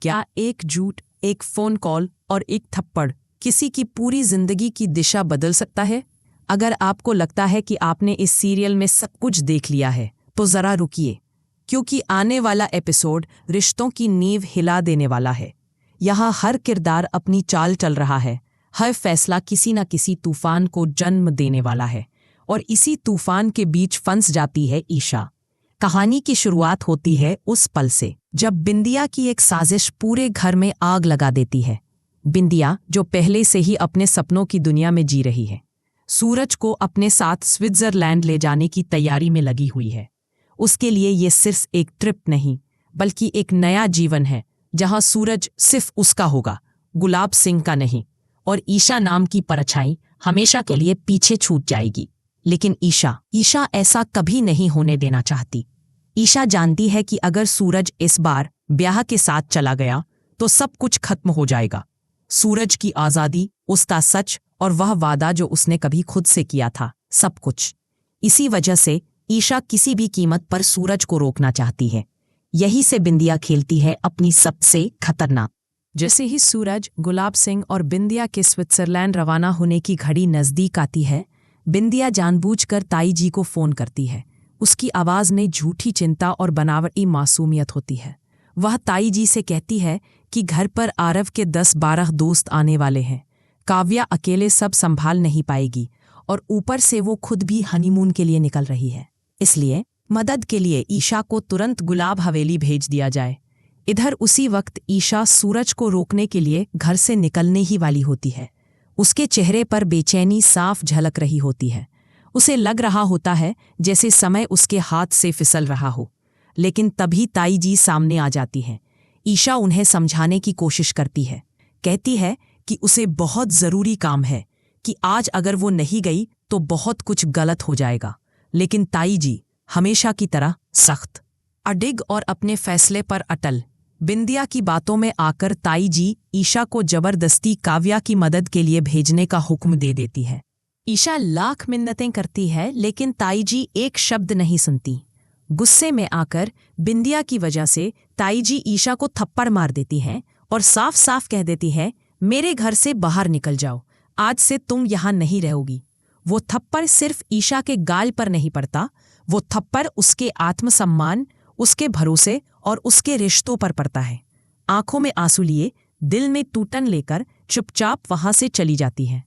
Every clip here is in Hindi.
क्या एक झूठ, एक फोन कॉल और एक थप्पड़ किसी की पूरी जिंदगी की दिशा बदल सकता है? अगर आपको लगता है कि आपने इस सीरियल में सब कुछ देख लिया है तो जरा रुकिए, क्योंकि आने वाला एपिसोड रिश्तों की नींव हिला देने वाला है। यहाँ हर किरदार अपनी चाल चल रहा है, हर फैसला किसी न किसी तूफान को जन्म देने वाला है, और इसी तूफान के बीच फंस जाती है ईशा। कहानी की शुरुआत होती है उस पल से जब बिंदिया की एक साजिश पूरे घर में आग लगा देती है। बिंदिया, जो पहले से ही अपने सपनों की दुनिया में जी रही है, सूरज को अपने साथ स्विट्जरलैंड ले जाने की तैयारी में लगी हुई है। उसके लिए ये सिर्फ एक ट्रिप नहीं, बल्कि एक नया जीवन है, जहां सूरज सिर्फ उसका होगा, गुलाब सिंह का नहीं, और ईशा नाम की परछाई हमेशा के लिए पीछे छूट जाएगी। लेकिन ईशा ऐसा कभी नहीं होने देना चाहती। ईशा जानती है कि अगर सूरज इस बार ब्याह के साथ चला गया तो सब कुछ खत्म हो जाएगा। सूरज की आज़ादी, उसका सच और वह वादा जो उसने कभी खुद से किया था, सब कुछ। इसी वजह से ईशा किसी भी कीमत पर सूरज को रोकना चाहती है। यही से बिंदिया खेलती है अपनी सबसे खतरनाक। जैसे ही सूरज, गुलाब सिंह और बिंदिया के स्विट्जरलैंड रवाना होने की घड़ी नज़दीक आती है, बिंदिया जानबूझकर ताई जी को फ़ोन करती है। उसकी आवाज़ में झूठी चिंता और बनावटी मासूमियत होती है। वह ताई जी से कहती है कि घर पर आरव के 10-12 दोस्त आने वाले हैं। काव्या अकेले सब संभाल नहीं पाएगी, और ऊपर से वो खुद भी हनीमून के लिए निकल रही है। इसलिए मदद के लिए ईशा को तुरंत गुलाब हवेली भेज दिया जाए। इधर उसी वक्त ईशा सूरज को रोकने के लिए घर से निकलने ही वाली होती है। उसके चेहरे पर बेचैनी साफ झलक रही होती है। उसे लग रहा होता है जैसे समय उसके हाथ से फिसल रहा हो। लेकिन तभी ताई जी सामने आ जाती हैं। ईशा उन्हें समझाने की कोशिश करती है, कहती है कि उसे बहुत ज़रूरी काम है, कि आज अगर वो नहीं गई तो बहुत कुछ गलत हो जाएगा। लेकिन ताई जी हमेशा की तरह सख्त, अडिग और अपने फैसले पर अटल। बिंदिया की बातों में आकर ताई जी ईशा को जबरदस्ती काव्या की मदद के लिए भेजने का हुक्म दे देती है। ईशा लाख मिन्नतें करती है, लेकिन ताई जी एक शब्द नहीं सुनती। गुस्से में आकर बिंदिया की वजह से ताई जी ईशा को थप्पड़ मार देती हैं और साफ साफ कह देती है, मेरे घर से बाहर निकल जाओ, आज से तुम यहाँ नहीं रहोगी। वो थप्पड़ सिर्फ ईशा के गाल पर नहीं पड़ता, वो थप्पड़ उसके आत्मसम्मान, उसके भरोसे और उसके रिश्तों पर पड़ता है। आंखों में आंसू लिए, दिल में टूटन लेकर चुपचाप वहां से चली जाती है।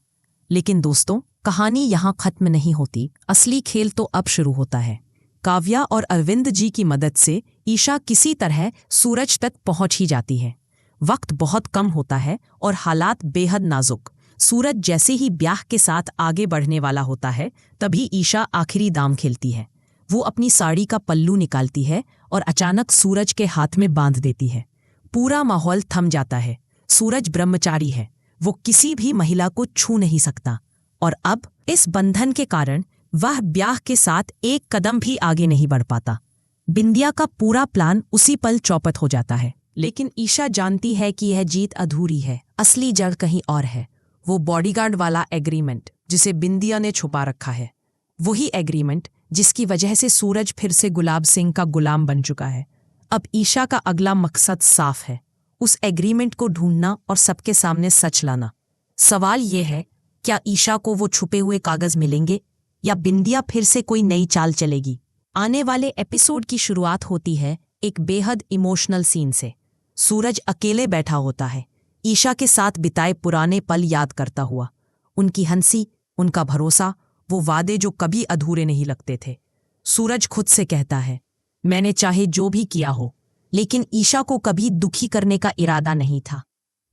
लेकिन दोस्तों, कहानी यहाँ खत्म नहीं होती। असली खेल तो अब शुरू होता है। काव्या और अरविंद जी की मदद से ईशा किसी तरह सूरज तक पहुंच ही जाती है। वक्त बहुत कम होता है और हालात बेहद नाजुक। सूरज जैसे ही ब्याह के साथ आगे बढ़ने वाला होता है, तभी ईशा आखिरी दाम खेलती है। वो अपनी साड़ी का पल्लू निकालती है और अचानक सूरज के हाथ में बांध देती है। पूरा माहौल थम जाता है। सूरज ब्रह्मचारी है, वो किसी भी महिला को छू नहीं सकता, और अब इस बंधन के कारण वह ब्याह के साथ एक कदम भी आगे नहीं बढ़ पाता। बिंदिया का पूरा प्लान उसी पल चौपट हो जाता है। लेकिन ईशा जानती है कि यह जीत अधूरी है, असली जड़ कहीं और है। वो बॉडीगार्ड वाला एग्रीमेंट जिसे बिंदिया ने छुपा रखा है, वही एग्रीमेंट जिसकी वजह से सूरज फिर से गुलाब सिंह का गुलाम बन चुका है। अब ईशा का अगला मकसद साफ है, उस एग्रीमेंट को ढूंढना और सबके सामने सच लाना। सवाल ये है, क्या ईशा को वो छुपे हुए कागज मिलेंगे, या बिंदिया फिर से कोई नई चाल चलेगी? आने वाले एपिसोड की शुरुआत होती है एक बेहद इमोशनल सीन से। सूरज अकेले बैठा होता है, ईशा के साथ बिताए पुराने पल याद करता हुआ। उनकी हंसी, उनका भरोसा, वो वादे जो कभी अधूरे नहीं लगते थे। सूरज खुद से कहता है, मैंने चाहे जो भी किया हो, लेकिन ईशा को कभी दुखी करने का इरादा नहीं था।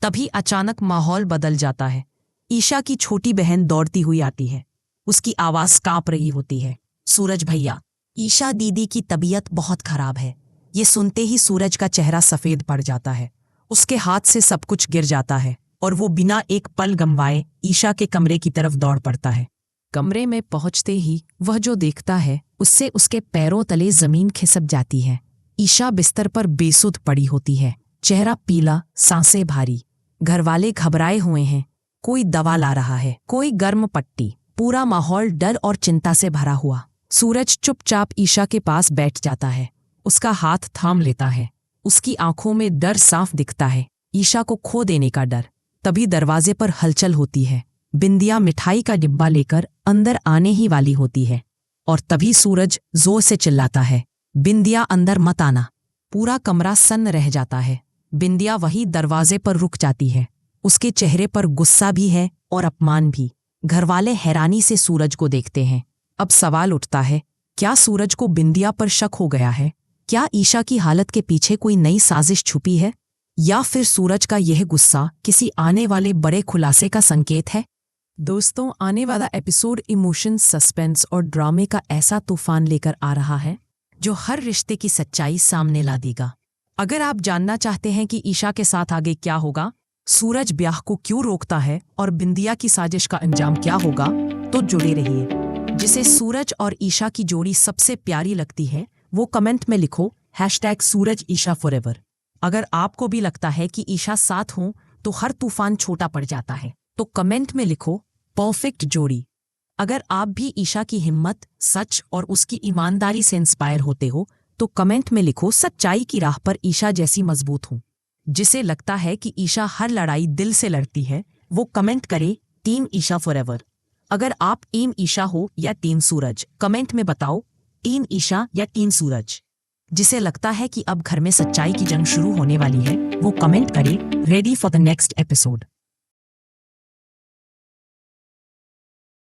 तभी अचानक माहौल बदल जाता है। ईशा की छोटी बहन दौड़ती हुई आती है। उसकी आवाज कांप रही होती है, सूरज भैया, ईशा दीदी की तबीयत बहुत खराब है। ये सुनते ही सूरज का चेहरा सफेद पड़ जाता है। उसके हाथ से सब कुछ गिर जाता है और वो बिना एक पल गंवाए ईशा के कमरे की तरफ दौड़ पड़ता है। कमरे में पहुंचते ही वह जो देखता है, उससे उसके पैरों तले जमीन खिसक जाती है। ईशा बिस्तर पर बेसुध पड़ी होती है, चेहरा पीला, सांसें भारी। घरवाले घबराए हुए हैं, कोई दवा ला रहा है, कोई गर्म पट्टी। पूरा माहौल डर और चिंता से भरा हुआ। सूरज चुपचाप ईशा के पास बैठ जाता है, उसका हाथ थाम लेता है, उसकी आंखों में डर साफ दिखता है, ईशा को खो देने का डर। तभी दरवाजे पर हलचल होती है। बिंदिया मिठाई का डिब्बा लेकर अंदर आने ही वाली होती है और तभी सूरज जोर से चिल्लाता है, बिंदिया अंदर मत आना। पूरा कमरा सन्न रह जाता है। बिंदिया वही दरवाजे पर रुक जाती है। उसके चेहरे पर गुस्सा भी है और अपमान भी। घरवाले हैरानी से सूरज को देखते हैं। अब सवाल उठता है, क्या सूरज को बिंदिया पर शक हो गया है? क्या ईशा की हालत के पीछे कोई नई साजिश छुपी है? या फिर सूरज का यह गुस्सा किसी आने वाले बड़े खुलासे का संकेत है? दोस्तों, आने वाला एपिसोड इमोशन, सस्पेंस और ड्रामे का ऐसा तूफान लेकर आ रहा है जो हर रिश्ते की सच्चाई सामने ला देगा। अगर आप जानना चाहते हैं कि ईशा के साथ आगे क्या होगा, सूरज ब्याह को क्यों रोकता है और बिंदिया की साजिश का अंजाम क्या होगा, तो जुड़े रहिए। जिसे सूरज और ईशा की जोड़ी सबसे प्यारी लगती है वो कमेंट में लिखो #सूरज ईशा फॉरएवर। अगर आपको भी लगता है कि ईशा साथ हो तो हर तूफान छोटा पड़ जाता है, तो कमेंट में लिखो परफेक्ट जोड़ी। अगर आप भी ईशा की हिम्मत, सच और उसकी ईमानदारी से इंस्पायर होते हो तो कमेंट में लिखो सच्चाई की राह पर ईशा जैसी मजबूत हूँ। जिसे लगता है कि ईशा हर लड़ाई दिल से लड़ती है वो कमेंट करे टीम ईशा फॉरएवर। अगर आप टीम ईशा हो या टीम सूरज, कमेंट में बताओ टीम ईशा या टीम सूरज। जिसे लगता है कि अब घर में सच्चाई की जंग शुरू होने वाली है वो कमेंट करे ready for the next episode.